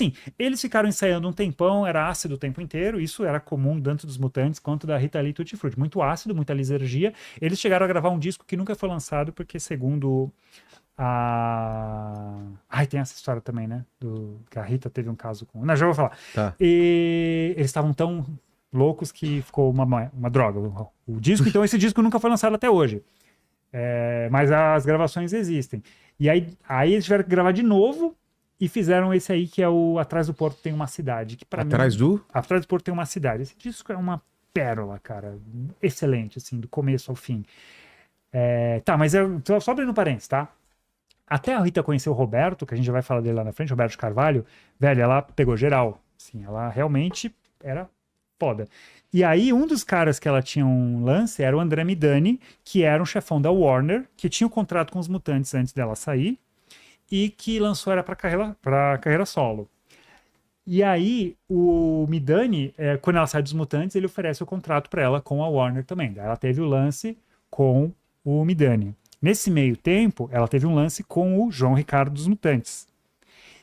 Sim, eles ficaram ensaiando um tempão, era ácido o tempo inteiro, isso era comum tanto dos Mutantes quanto da Rita Lee Tutti Frutti, muito ácido, muita lisergia. Eles chegaram a gravar um disco que nunca foi lançado, porque segundo a... Ai, tem essa história também, né? Que a Rita teve um caso com... Não, já vou falar. Tá. E eles estavam tão loucos que ficou uma droga o disco, então esse disco nunca foi lançado até hoje. Mas as gravações existem. E aí eles tiveram que gravar de novo e fizeram esse aí que é o Atrás do Porto Tem uma Cidade, que para mim... Atrás do Porto Tem uma Cidade. Esse disco é uma pérola, cara. Excelente, assim, do começo ao fim. Tá, mas só abrindo parênteses, tá? Até a Rita conhecer o Roberto, que a gente já vai falar dele lá na frente, Roberto Carvalho, velho, ela pegou geral. Assim, ela realmente era foda. E aí, um dos caras que ela tinha um lance era o André Midani, que era um chefão da Warner, que tinha um contrato com os Mutantes antes dela sair, e que lançou era pra carreira solo. E aí, o Midani, quando ela sai dos Mutantes, ele oferece o contrato pra ela com a Warner também. Daí ela teve o lance com o Midani. Nesse meio tempo, ela teve um lance com o João Ricardo dos Mutantes.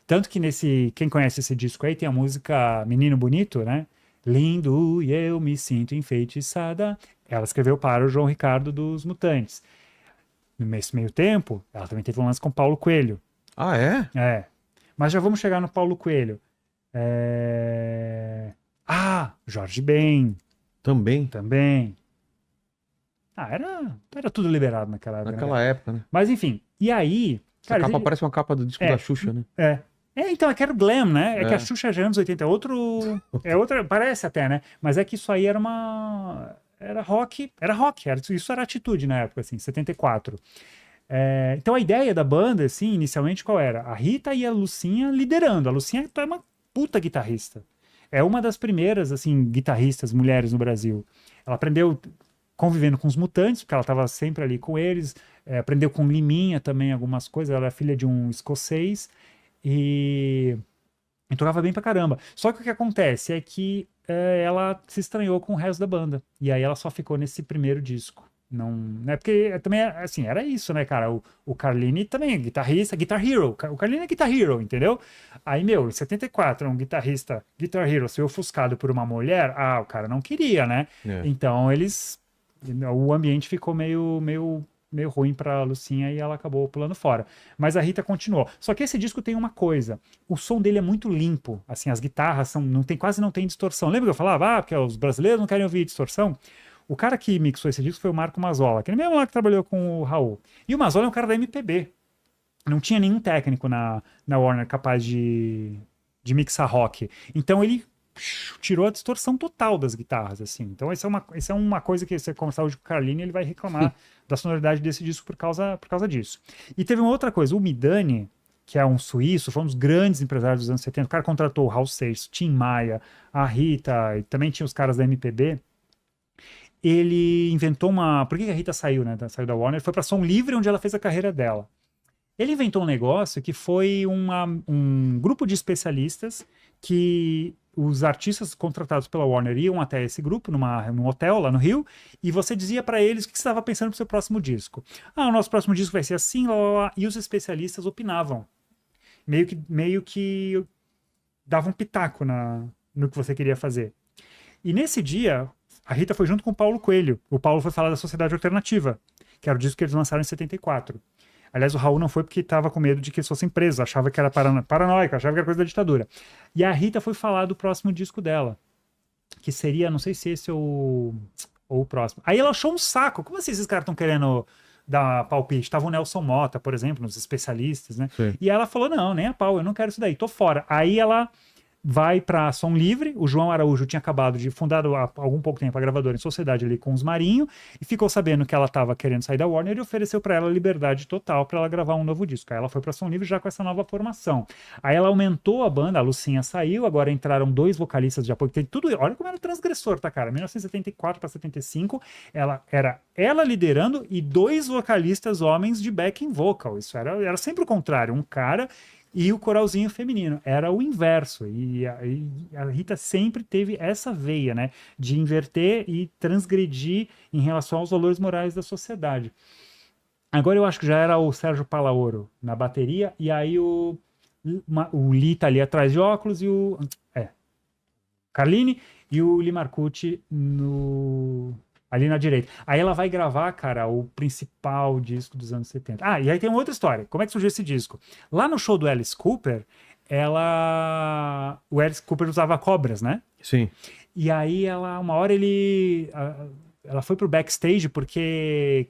Tanto que quem conhece esse disco aí, tem a música Menino Bonito, né? Lindo e eu me sinto enfeitiçada. Ela escreveu para o João Ricardo dos Mutantes. Nesse meio tempo, ela também teve um lance com Paulo Coelho. Ah, é? Mas já vamos chegar no Paulo Coelho. Jorge Ben. Também. Também. Era tudo liberado naquela época. Naquela época, né? Mas enfim, e aí... Essa capa parece uma capa do disco da Xuxa, né? Então, é que era o glam, né? É que a Xuxa já é anos 80, é outra, parece até, né? Mas é que isso aí era rock, isso era atitude na época, assim, 74. Então a ideia da banda, assim, inicialmente qual era? A Rita e a Lucinha liderando. A Lucinha é uma puta guitarrista. É uma das primeiras, assim, guitarristas mulheres no Brasil. Ela aprendeu convivendo com os Mutantes, porque ela estava sempre ali com eles, aprendeu com Liminha também algumas coisas, ela é filha de um escocês, e tocava bem pra caramba. Só que o que acontece é que ela se estranhou com o resto da banda, e aí ela só ficou nesse primeiro disco. Não, né? Porque também, assim, era isso, né, cara? O Carlini também é guitarrista, Guitar Hero. O Carlini é Guitar Hero, entendeu? Aí, em 74, um guitarrista, Guitar Hero, ser ofuscado por uma mulher, o cara não queria, né? Então, o ambiente ficou meio ruim pra Lucinha e ela acabou pulando fora. Mas a Rita continuou. Só que esse disco tem uma coisa, o som dele é muito limpo, assim, as guitarras quase não tem distorção. Lembra que eu falava, porque os brasileiros não querem ouvir distorção? O cara que mixou esse disco foi o Marco Mazzola, aquele mesmo lá que trabalhou com o Raul. E o Mazzola é um cara da MPB. Não tinha nenhum técnico na Warner capaz de mixar rock. Então ele tirou a distorção total das guitarras, assim. Então essa é uma coisa que você conversar hoje com o Carlini, ele vai reclamar da sonoridade desse disco por causa disso. E teve uma outra coisa, o Midani, que é um suíço, foi um dos grandes empresários dos anos 70, o cara contratou o Raul Seixas, Tim Maia, a Rita, e também tinha os caras da MPB. Ele inventou por que a Rita saiu, né? Saiu da Warner, foi para Som Livre, onde ela fez a carreira dela. Ele inventou um negócio que foi um grupo de especialistas que os artistas contratados pela Warner iam até esse grupo, num hotel lá no Rio, e você dizia para eles o que você estava pensando pro seu próximo disco. O nosso próximo disco vai ser assim, lá, lá, lá. E os especialistas opinavam. Meio que davam um pitaco no que você queria fazer. E nesse dia, a Rita foi junto com o Paulo Coelho. O Paulo foi falar da Sociedade Alternativa, que era o disco que eles lançaram em 74. Aliás, o Raul não foi porque estava com medo de que eles fossem presos, achava que era paranoico, achava que era coisa da ditadura. E a Rita foi falar do próximo disco dela, que seria, não sei se esse ou o próximo. Aí ela achou um saco. Como assim esses caras estão querendo dar palpite? Tava o Nelson Motta, por exemplo, nos especialistas, né? Sim. E ela falou, não, nem a pau, eu não quero isso daí, tô fora. Aí ela vai para Som Livre. O João Araújo tinha acabado de fundar há algum pouco tempo a gravadora em sociedade ali com os Marinho e ficou sabendo que ela estava querendo sair da Warner e ofereceu para ela liberdade total para ela gravar um novo disco. Aí ela foi para Som Livre já com essa nova formação. Aí ela aumentou a banda, a Lucinha saiu, agora entraram 2 vocalistas de apoio. Tem tudo, olha como era transgressor, tá, cara? 1974 para 75, ela liderando e 2 vocalistas homens de backing vocal. Isso era sempre o contrário, um cara e o coralzinho feminino. Era o inverso. E a Rita sempre teve essa veia, né? De inverter e transgredir em relação aos valores morais da sociedade. Agora eu acho que já era o Sérgio Palaoro na bateria, e aí o o Lee tá ali atrás de óculos e o... Carline e o Lee Marcucci ali na direita. Aí ela vai gravar, cara, o principal disco dos anos 70. Ah, e aí tem uma outra história. Como é que surgiu esse disco? Lá no show do Alice Cooper, o Alice Cooper usava cobras, né? Sim. E aí uma hora ela foi pro backstage porque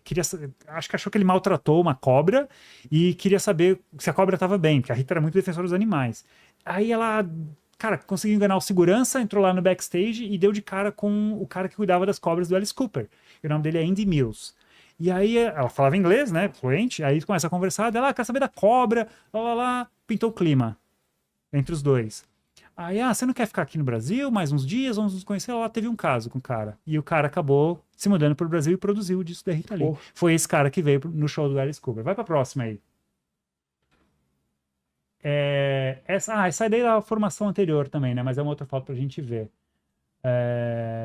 acho que achou que ele maltratou uma cobra e queria saber se a cobra estava bem, porque a Rita era muito defensora dos animais. Aí ela, cara, conseguiu enganar o segurança, entrou lá no backstage e deu de cara com o cara que cuidava das cobras do Alice Cooper. E o nome dele é Andy Mills. E aí ela falava inglês, né, fluente, aí começa a conversar, ela quer saber da cobra, lá, pintou o clima entre os dois. Aí, você não quer ficar aqui no Brasil mais uns dias, vamos nos conhecer? Lá teve um caso com o cara. E o cara acabou se mudando para o Brasil e produziu o disco da Rita Lee. Foi esse cara que veio no show do Alice Cooper. Vai para a próxima aí. Essa daí é a formação anterior também, né? Mas é uma outra foto pra gente ver.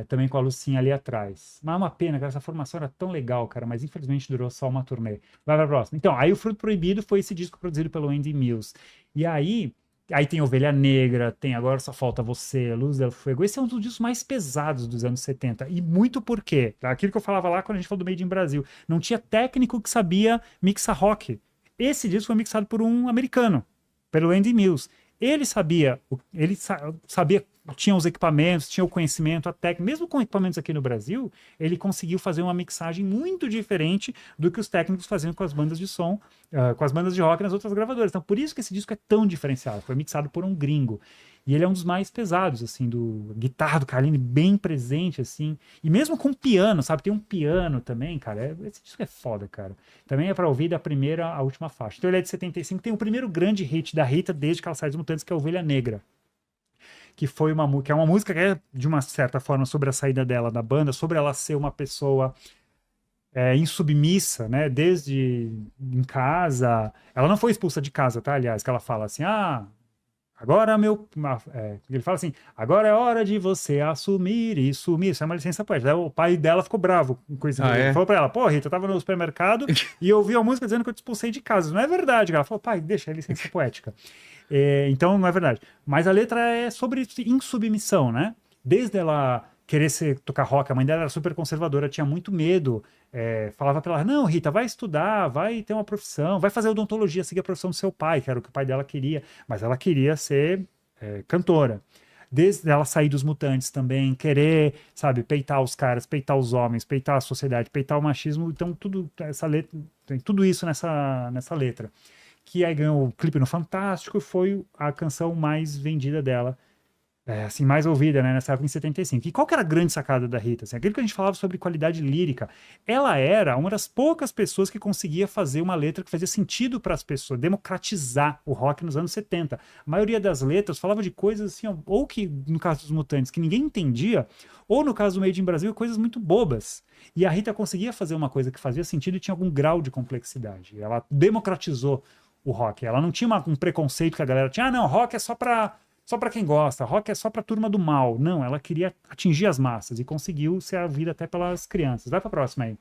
Também com a Lucinha ali atrás. Mas é uma pena, cara. Essa formação era tão legal, cara. Mas infelizmente durou só uma turnê. Vai para a próxima. Então, aí o Fruto Proibido foi esse disco produzido pelo Andy Mills. E aí tem Ovelha Negra, tem Agora Só Falta Você, Luz del Fuego. Esse é um dos discos mais pesados dos anos 70. E muito por quê? Aquilo que eu falava lá quando a gente falou do Made in Brasil. Não tinha técnico que sabia mixar rock. Esse disco foi mixado por um americano, pelo Andy Mills. Ele sabia, tinha os equipamentos, tinha o conhecimento, a técnica. Mesmo com equipamentos aqui no Brasil, ele conseguiu fazer uma mixagem muito diferente do que os técnicos faziam com as bandas de som, com as bandas de rock nas outras gravadoras. Então, por isso que esse disco é tão diferenciado. Foi mixado por um gringo. E ele é um dos mais pesados, assim, guitarra do Carlini bem presente, assim. E mesmo com piano, sabe? Tem um piano também, cara. Esse disco é foda, cara. Também é pra ouvir da primeira à última faixa. Então ele é de 75. Tem o primeiro grande hit da Rita desde que ela sai dos Mutantes, que é Ovelha Negra. Que é uma música que é, de uma certa forma, sobre a saída dela da banda, sobre ela ser uma pessoa insubmissa, né? Desde em casa. Ela não foi expulsa de casa, tá? Aliás, que ela fala assim, agora ele fala assim, agora é hora de você assumir e sumir. Isso é uma licença poética. O pai dela ficou bravo com isso. Ele falou pra ela, pô, Rita, eu tava no supermercado e eu ouvi a música dizendo que eu te expulsei de casa. Não é verdade. Ela falou, pai, deixa, é licença poética. Então, não é verdade. Mas a letra é sobre insubmissão, né? Desde ela querer tocar rock, a mãe dela era super conservadora, tinha muito medo. Falava pra ela, não, Rita, vai estudar, vai ter uma profissão, vai fazer odontologia, seguir a profissão do seu pai, que era o que o pai dela queria. Mas ela queria ser cantora. Desde ela sair dos Mutantes também, querer, sabe, peitar os caras, peitar os homens, peitar a sociedade, peitar o machismo. Então, essa letra, tem tudo isso nessa letra. Que aí ganhou o clipe no Fantástico e foi a canção mais vendida dela, assim, mais ouvida, né, nessa época em 75. E qual que era a grande sacada da Rita? Assim, aquilo que a gente falava sobre qualidade lírica. Ela era uma das poucas pessoas que conseguia fazer uma letra que fazia sentido para as pessoas, democratizar o rock nos anos 70. A maioria das letras falava de coisas assim, ou que, no caso dos Mutantes, que ninguém entendia, ou no caso do Made in Brasil, coisas muito bobas. E a Rita conseguia fazer uma coisa que fazia sentido e tinha algum grau de complexidade. Ela democratizou o rock. Ela não tinha um preconceito que a galera tinha, não, rock é só pra quem gosta, rock é só pra turma do mal. Não, ela queria atingir as massas e conseguiu ser ouvida até pelas crianças. Vai pra próxima aí.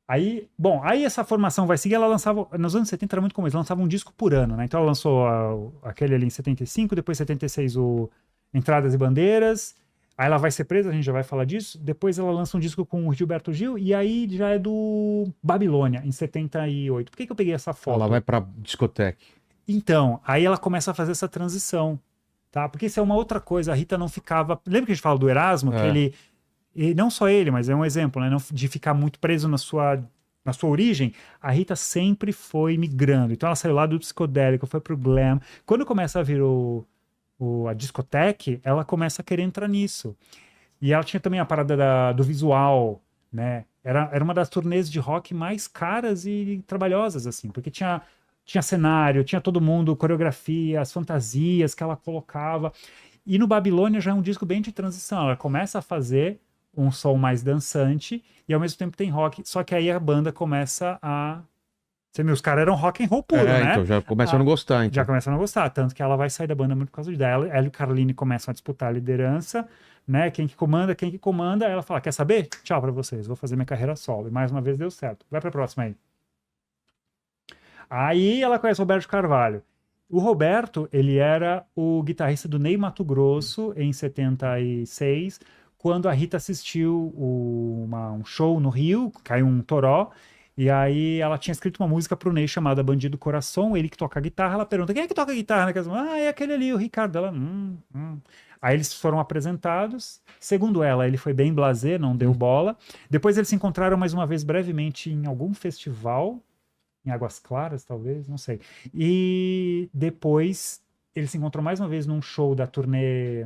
Aí essa formação vai seguir, ela lançava, nos anos 70 era muito comum, ela lançava um disco por ano, né? Então ela lançou aquele ali em 75, depois 76 o Entradas e Bandeiras, aí ela vai ser presa, a gente já vai falar disso, depois ela lança um disco com o Gilberto Gil, e aí já é do Babilônia, em 78. Por que eu peguei essa foto? Ela vai pra discoteca. Então, aí ela começa a fazer essa transição, tá? Porque isso é uma outra coisa, a Rita não ficava... Lembra que a gente fala do Erasmo? Que ele... E não só ele, mas é um exemplo, né? De ficar muito preso na sua origem, a Rita sempre foi migrando. Então ela saiu lá do psicodélico, foi pro glam. Quando começa a vir a discoteca, ela começa a querer entrar nisso. E ela tinha também a parada do visual, né? Era uma das turnês de rock mais caras e trabalhosas, assim, porque tinha cenário, tinha todo mundo, coreografia, as fantasias que ela colocava. E no Babilônia já é um disco bem de transição. Ela começa a fazer um som mais dançante e ao mesmo tempo tem rock. Só que aí a banda começa a... Os caras eram rock and roll puro, né? Então já começam a não gostar. Então. Já começam a não gostar. Tanto que ela vai sair da banda muito por causa dela. Ela e o Carlini começam a disputar a liderança, né? Quem que comanda. Aí ela fala, quer saber? Tchau pra vocês, vou fazer minha carreira solo. E mais uma vez deu certo. Vai pra próxima aí. Aí ela conhece o Roberto Carvalho. O Roberto, ele era o guitarrista do Ney Matogrosso em 76, quando a Rita assistiu um show no Rio, caiu um toró, e aí ela tinha escrito uma música pro Ney chamada Bandido Coração, ele que toca guitarra, ela pergunta, quem é que toca guitarra? Ah, é aquele ali, o Ricardo. Ela, Aí eles foram apresentados, segundo ela, ele foi bem blasé, não deu bola. Depois eles se encontraram mais uma vez brevemente em algum festival, em Águas Claras, talvez, não sei. E depois ele se encontrou mais uma vez num show da turnê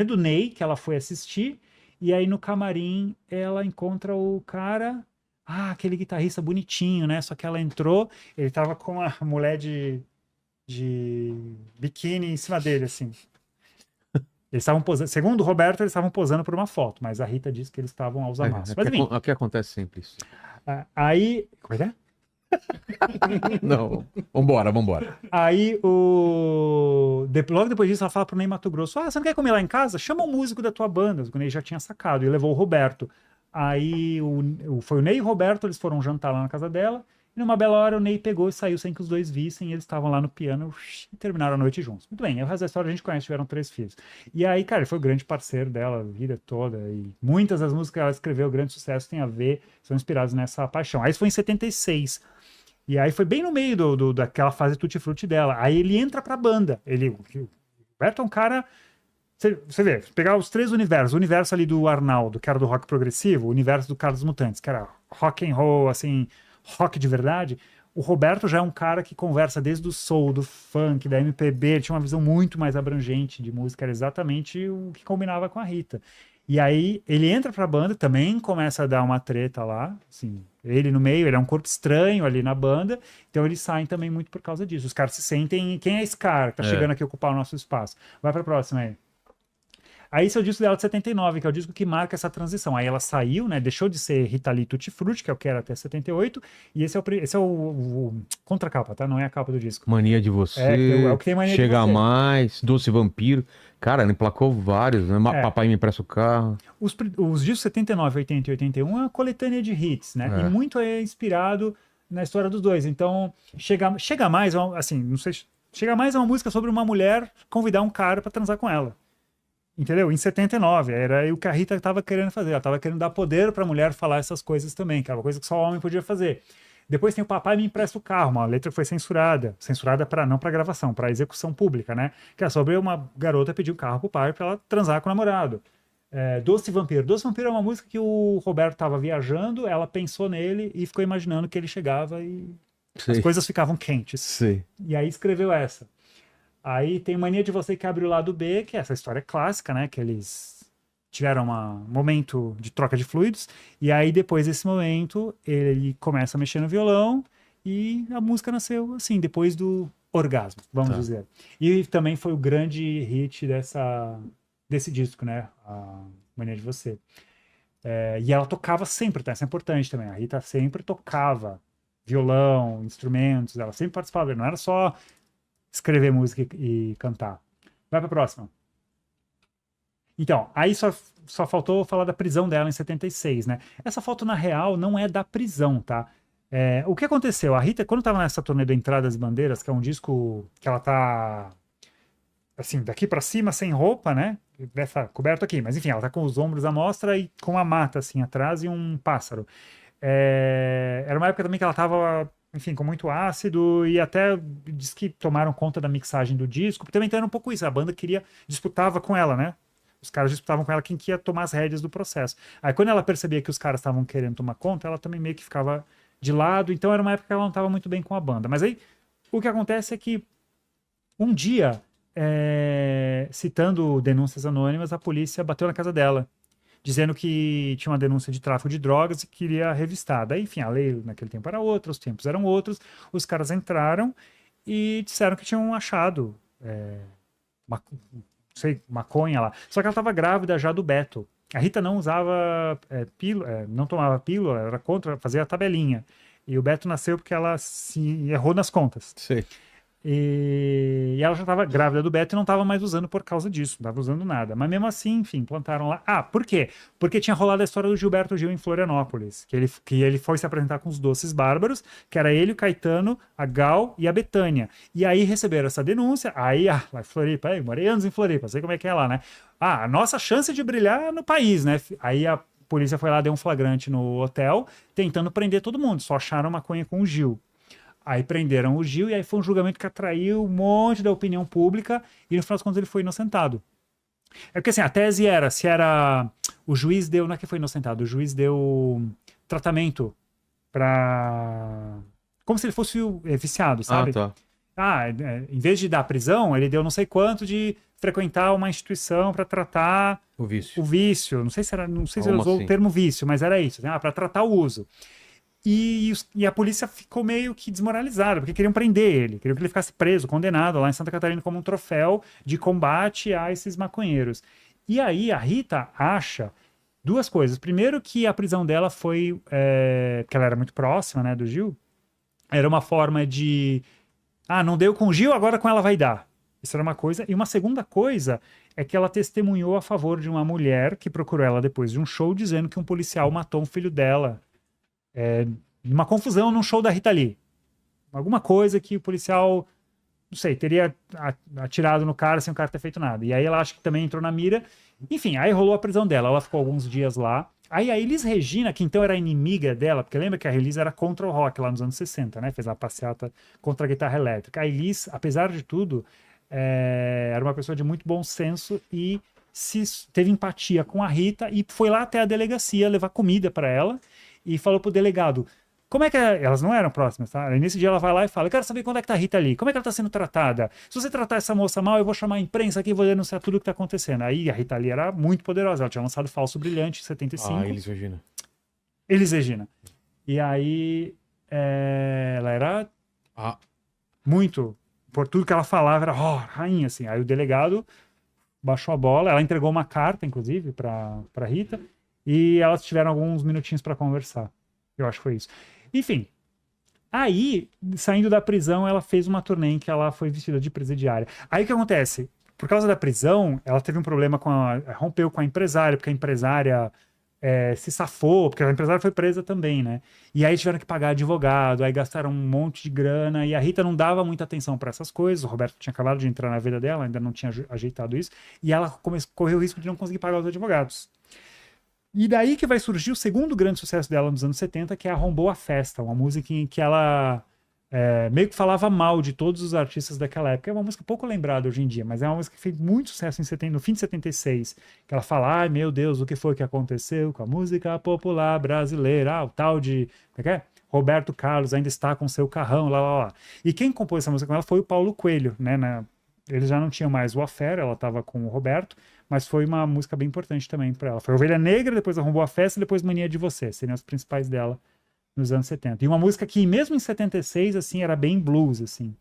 do Ney, que ela foi assistir, e aí no camarim ela encontra o cara, aquele guitarrista bonitinho, né? Só que ela entrou, ele tava com a mulher de biquíni em cima dele, assim. Eles estavam posando, segundo o Roberto, eles estavam posando por uma foto, mas a Rita disse que eles estavam aos amassos. Mas enfim. Aqui acontece sempre isso. Aí. Como é que é? Não, vambora. Aí, logo depois disso, ela fala pro Ney Matogrosso, você não quer comer lá em casa? Chama o músico da tua banda. O Ney já tinha sacado e levou o Roberto. Aí, foi o Ney e o Roberto, eles foram jantar lá na casa dela, e numa bela hora o Ney pegou e saiu sem que os dois vissem, e eles estavam lá no piano e terminaram a noite juntos. Muito bem, o resto da história a gente conhece, tiveram 3 filhos. E aí, cara, ele foi o grande parceiro dela a vida toda, e muitas das músicas que ela escreveu, grande sucesso, tem a ver, são inspirados nessa paixão. Aí isso foi em 76. E aí foi bem no meio daquela fase tutti-frutti dela. Aí ele entra pra banda. O Roberto é um cara... Você vê, pegar os 3 universos. O universo ali do Arnaldo, que era do rock progressivo. O universo do Carlos Mutantes, que era rock and roll, assim, rock de verdade. O Roberto já é um cara que conversa desde o soul, do funk, da MPB. Ele tinha uma visão muito mais abrangente de música. Era exatamente o que combinava com a Rita. E aí ele entra pra banda, também começa a dar uma treta lá, assim, ele no meio, ele é um corpo estranho ali na banda, então eles saem também muito por causa disso. Os caras se sentem, quem é esse cara que tá chegando aqui ocupar o nosso espaço? Vai pra próxima aí. Aí esse é o disco dela de 79, que é o disco que marca essa transição. Aí ela saiu, né? Deixou de ser Rita Lee Tutti Frutti, que é o que era até 78, e esse é o contracapa, tá? Não é a capa do disco. Mania de Você, É o que tem Mania de Chega Você. Mais, Doce Vampiro. Cara, ela emplacou vários, né? Papai Me Empresta o Carro. Os discos 79, 80 e 81 é uma coletânea de hits, né? E muito é inspirado na história dos dois. Então, Chega Mais, assim, não sei... Chega Mais é uma música sobre uma mulher convidar um cara pra transar com ela. Entendeu? Em 79, era o que a Rita estava querendo fazer. Ela estava querendo dar poder para a mulher falar essas coisas também, que era uma coisa que só o homem podia fazer. Depois tem o Papai Me Empresta o Carro, uma letra que foi censurada não para gravação, para execução pública, né? Que é sobre uma garota pedir o carro pro pai para ela transar com o namorado. Doce Vampiro. Doce Vampiro é uma música que o Roberto estava viajando, ela pensou nele e ficou imaginando que ele chegava e as coisas ficavam quentes. Sim. E aí escreveu essa. Aí tem Mania de Você, que abre o lado B, que é essa história clássica, né? Que eles tiveram um momento de troca de fluidos. E aí, depois desse momento, ele começa a mexer no violão e a música nasceu, assim, depois do orgasmo, vamos dizer. E também foi o grande hit desse disco, né? A Mania de Você. E ela tocava sempre, tá? Isso é importante também. A Rita sempre tocava violão, instrumentos, ela sempre participava. Não era só escrever música e cantar. Vai pra próxima. Então, aí só faltou falar da prisão dela em 76, né? Essa foto, na real, não é da prisão, tá? O que aconteceu? A Rita, quando tava nessa turnê do Entradas e Bandeiras, que é um disco que ela tá, assim, daqui pra cima, sem roupa, né? Essa coberto aqui, mas enfim, ela tá com os ombros à mostra e com uma mata, assim, atrás e um pássaro. Era uma época também que ela tava, enfim, com muito ácido e até diz que tomaram conta da mixagem do disco, porque também era um pouco isso, a banda disputava com ela, né? Os caras disputavam com ela quem que ia tomar as rédeas do processo. Aí quando ela percebia que os caras estavam querendo tomar conta, ela também meio que ficava de lado, então era uma época que ela não estava muito bem com a banda. Mas aí o que acontece é que um dia, citando denúncias anônimas, a polícia bateu na casa dela, dizendo que tinha uma denúncia de tráfico de drogas e queria revistar. Daí, enfim, a lei naquele tempo era outra, os tempos eram outros, os caras entraram e disseram que tinham achado maconha lá. Só que ela estava grávida já do Beto. A Rita não usava não tomava pílula, era contra, fazia a tabelinha. E o Beto nasceu porque ela se errou nas contas. Sim. E ela já estava grávida do Beto e não estava mais usando por causa disso, não estava usando nada. Mas mesmo assim, enfim, plantaram lá. Ah, por quê? Porque tinha rolado a história do Gilberto Gil em Florianópolis, que ele foi se apresentar com os Doces Bárbaros, que era ele, o Caetano, a Gal e a Bethânia. E aí receberam essa denúncia, aí, lá em Floripa, aí, morei anos em Floripa, sei como é que é lá, né? Ah, a nossa chance de brilhar no país, né? Aí a polícia foi lá, deu um flagrante no hotel, tentando prender todo mundo, só acharam maconha com o Gil. Aí prenderam o Gil e aí foi um julgamento que atraiu um monte da opinião pública e no final das contas ele foi inocentado. É porque assim, a tese era, se era... O juiz deu, não é que foi inocentado, o juiz deu tratamento pra... Como se ele fosse viciado, sabe? Ah, tá. Em vez de dar prisão, ele deu não sei quanto de frequentar uma instituição para tratar O vício. o vício. Não sei se ele Algo usou assim. o termo vício, mas era isso, né? Para tratar o uso. E a polícia ficou meio que desmoralizada, porque queriam prender ele, queriam que ele ficasse preso, condenado lá em Santa Catarina como um troféu de combate a esses maconheiros. E aí a Rita acha duas coisas. Primeiro que a prisão dela foi, que ela era muito próxima, né, do Gil, era uma forma de, não deu com o Gil, agora com ela vai dar. Isso era uma coisa. E uma segunda coisa é que ela testemunhou a favor de uma mulher que procurou ela depois de um show dizendo que um policial matou um filho dela. Uma confusão num show da Rita Lee. Alguma coisa que o policial, não sei, teria atirado no cara sem o cara ter feito nada. E aí ela acha que também entrou na mira. Enfim, aí rolou a prisão dela. Ela ficou alguns dias lá. Aí a Elis Regina, que então era inimiga dela, porque lembra que a Elis era contra o rock lá nos anos 60, né? Fez a passeata contra a guitarra elétrica. A Elis, apesar de tudo, era uma pessoa de muito bom senso e teve empatia com a Rita e foi lá até a delegacia levar comida para ela e falou pro delegado, como é que elas não eram próximas, tá? Aí nesse dia ela vai lá e fala, eu quero saber quando é que tá a Rita ali, como é que ela tá sendo tratada? Se você tratar essa moça mal, eu vou chamar a imprensa aqui e vou denunciar tudo o que tá acontecendo. Aí a Rita ali era muito poderosa, ela tinha lançado Falso Brilhante em 75. Ah, Elis Regina. Elis Regina. E aí ela era muito, por tudo que ela falava, era rainha, assim. Aí o delegado baixou a bola, ela entregou uma carta, inclusive, pra Rita, e elas tiveram alguns minutinhos para conversar. Eu acho que foi isso. Enfim, aí, saindo da prisão, ela fez uma turnê em que ela foi vestida de presidiária. Aí o que acontece? Por causa da prisão, ela teve um problema rompeu com a empresária, porque a empresária se safou, porque a empresária foi presa também, né? E aí tiveram que pagar advogado, aí gastaram um monte de grana, e a Rita não dava muita atenção para essas coisas, o Roberto tinha acabado de entrar na vida dela, ainda não tinha ajeitado isso, e ela correu o risco de não conseguir pagar os advogados. E daí que vai surgir o segundo grande sucesso dela nos anos 70, que é Arrombou a Festa, uma música em que ela meio que falava mal de todos os artistas daquela época. É uma música pouco lembrada hoje em dia, mas é uma música que fez muito sucesso no fim de 76, que ela fala, ai meu Deus, o que foi que aconteceu com a música popular brasileira? O tal de, como é que é? Roberto Carlos ainda está com seu carrão, lá, lá, lá. E quem compôs essa música com ela foi o Paulo Coelho, né? Eles já não tinham mais o Affair, ela estava com o Roberto, mas foi uma música bem importante também para ela. Foi Ovelha Negra, depois Arrombou a Festa, depois Mania de Você, seriam as principais dela nos anos 70. E uma música que, mesmo em 76, assim, era bem blues, assim.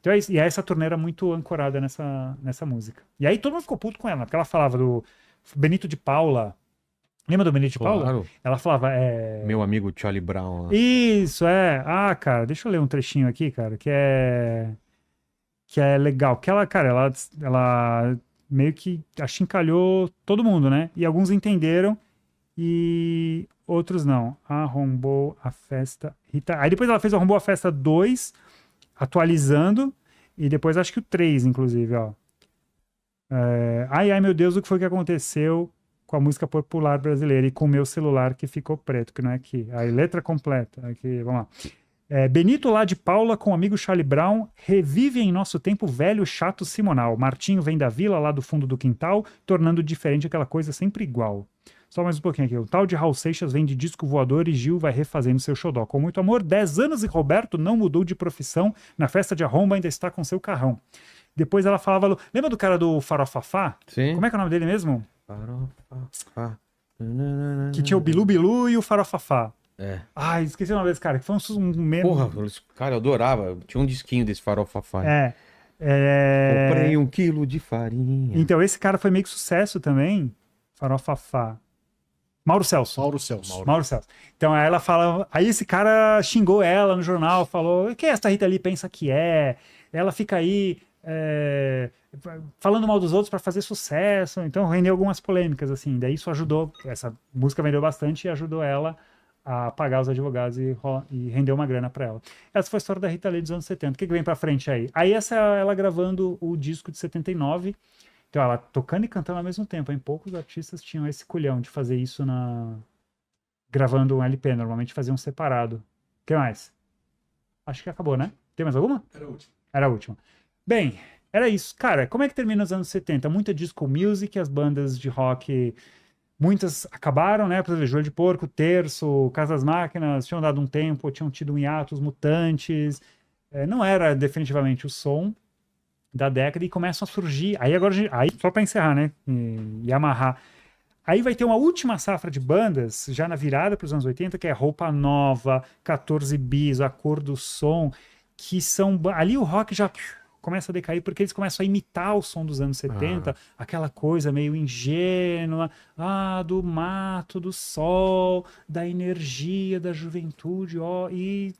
Então, e essa turnê era muito ancorada nessa música. E aí todo mundo ficou puto com ela, porque ela falava do Benito de Paula. Lembra do Benito de Paula? Claro. Ela falava... Meu amigo Charlie Brown. Isso, cara, deixa eu ler um trechinho aqui, cara, que é legal. Que ela, cara, ela meio que achincalhou todo mundo, né? E alguns entenderam e outros não. Arrombou a Festa Rita. Aí depois ela fez Arrombou a Festa 2, atualizando, e depois acho que o 3, inclusive, ó. Ai, meu Deus, o que foi que aconteceu com a música popular brasileira e com o meu celular que ficou preto, que não é aqui. Aí, letra completa. Aqui, vamos lá. Benito lá de Paula com o amigo Charlie Brown revive em nosso tempo velho chato Simonal. Martinho vem da vila lá do fundo do quintal, tornando diferente aquela coisa sempre igual. Só mais um pouquinho aqui. O tal de Raul Seixas vem de disco voador e Gil vai refazendo seu xodó. Com muito amor, 10 anos e Roberto não mudou de profissão. Na festa de arromba ainda está com seu carrão. Depois ela falava... Lembra do cara do Farofafá? Sim. Como é que é o nome dele mesmo? Farofafá. Que tinha o Bilu Bilu e o Farofafá. Ai, esqueci o nome desse cara. Que foi um Porra, cara, eu adorava. Tinha um disquinho desse Farofafá. Comprei 1 quilo de farinha. Então, esse cara foi meio que sucesso também. Farofafá. Mauro Celso. Então, ela fala... Aí esse cara xingou ela no jornal, falou, quem é essa Rita Lee pensa que é? ela fica aí falando mal dos outros para fazer sucesso, então rendeu algumas polêmicas, assim, daí isso ajudou, essa música vendeu bastante e ajudou ela a pagar os advogados e render uma grana para ela. Essa foi a história da Rita Lee dos anos 70. O que vem para frente aí? Aí essa é ela gravando o disco de 79, então ela tocando e cantando ao mesmo tempo, hein? Poucos artistas tinham esse culhão de fazer isso gravando um LP, normalmente faziam separado. O que mais? Acho que acabou, né? Tem mais alguma? Era a última. Era a última. Bem, era isso. Cara, como é que termina os anos 70? Muita disco music, as bandas de rock, muitas acabaram, né? Por exemplo, Joelho de Porco, Terço, Casa das Máquinas, tinham dado um tempo, tinham tido um hiato, os Mutantes. Não era definitivamente o som da década e começam a surgir. Aí agora, aí, só para encerrar, né? E amarrar. Aí vai ter uma última safra de bandas, já na virada para os anos 80, que é Roupa Nova, 14 Bis, A Cor do Som, que são... Ali o rock já começa a decair, porque eles começam a imitar o som dos anos 70, aquela coisa meio ingênua, do mato, do sol, da energia, da juventude, e,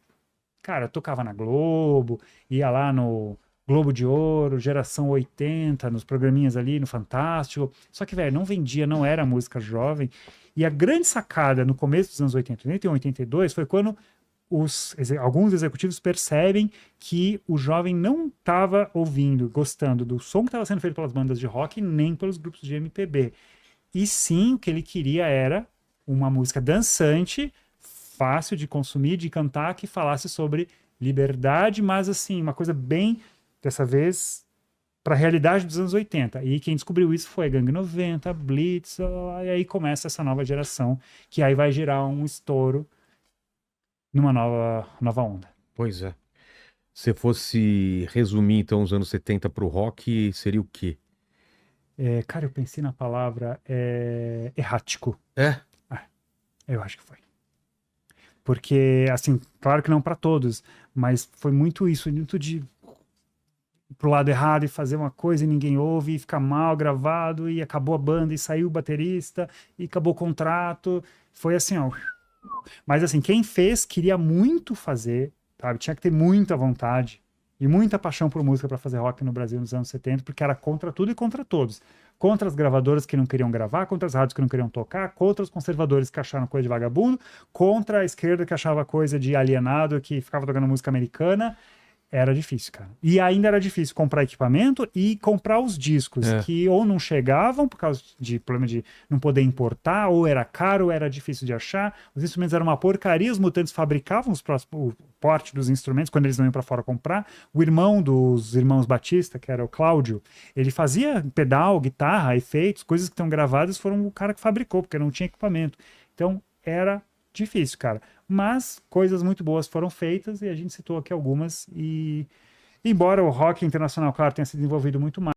cara, tocava na Globo, ia lá no Globo de Ouro, Geração 80, nos programinhas ali, no Fantástico. Só que, velho, não vendia, não era música jovem. E a grande sacada no começo dos anos 80, 81, 82, foi quando alguns executivos percebem que o jovem não estava ouvindo, gostando do som que estava sendo feito pelas bandas de rock, nem pelos grupos de MPB. E sim, o que ele queria era uma música dançante, fácil de consumir, de cantar, que falasse sobre liberdade, mas assim, uma coisa bem... dessa vez, para a realidade dos anos 80. E quem descobriu isso foi Gangue 90, Blitz, e aí começa essa nova geração, que aí vai gerar um estouro numa nova onda. Pois é. Se fosse resumir, então, os anos 70 pro rock, seria o quê? Cara, eu pensei na palavra errático. Eu acho que foi. Porque, assim, claro que não para todos, mas foi muito isso, muito de pro lado errado e fazer uma coisa e ninguém ouve e fica mal gravado e acabou a banda e saiu o baterista e acabou o contrato. Foi assim, ó. Mas assim, quem fez queria muito fazer, sabe? Tinha que ter muita vontade e muita paixão por música para fazer rock no Brasil nos anos 70, porque era contra tudo e contra todos. Contra as gravadoras que não queriam gravar, contra as rádios que não queriam tocar, contra os conservadores que acharam coisa de vagabundo, contra a esquerda que achava coisa de alienado, que ficava tocando música americana. Era difícil, cara. E ainda era difícil comprar equipamento e comprar os discos, que ou não chegavam por causa de problema de não poder importar, ou era caro, ou era difícil de achar. Os instrumentos eram uma porcaria, os Mutantes fabricavam o porte dos instrumentos quando eles não iam para fora comprar. O irmão dos irmãos Batista, que era o Cláudio, ele fazia pedal, guitarra, efeitos, coisas que estão gravadas, foram o cara que fabricou, porque não tinha equipamento. Então, era difícil, cara. Mas coisas muito boas foram feitas e a gente citou aqui algumas. E embora o rock internacional, claro, tenha se desenvolvido muito mais,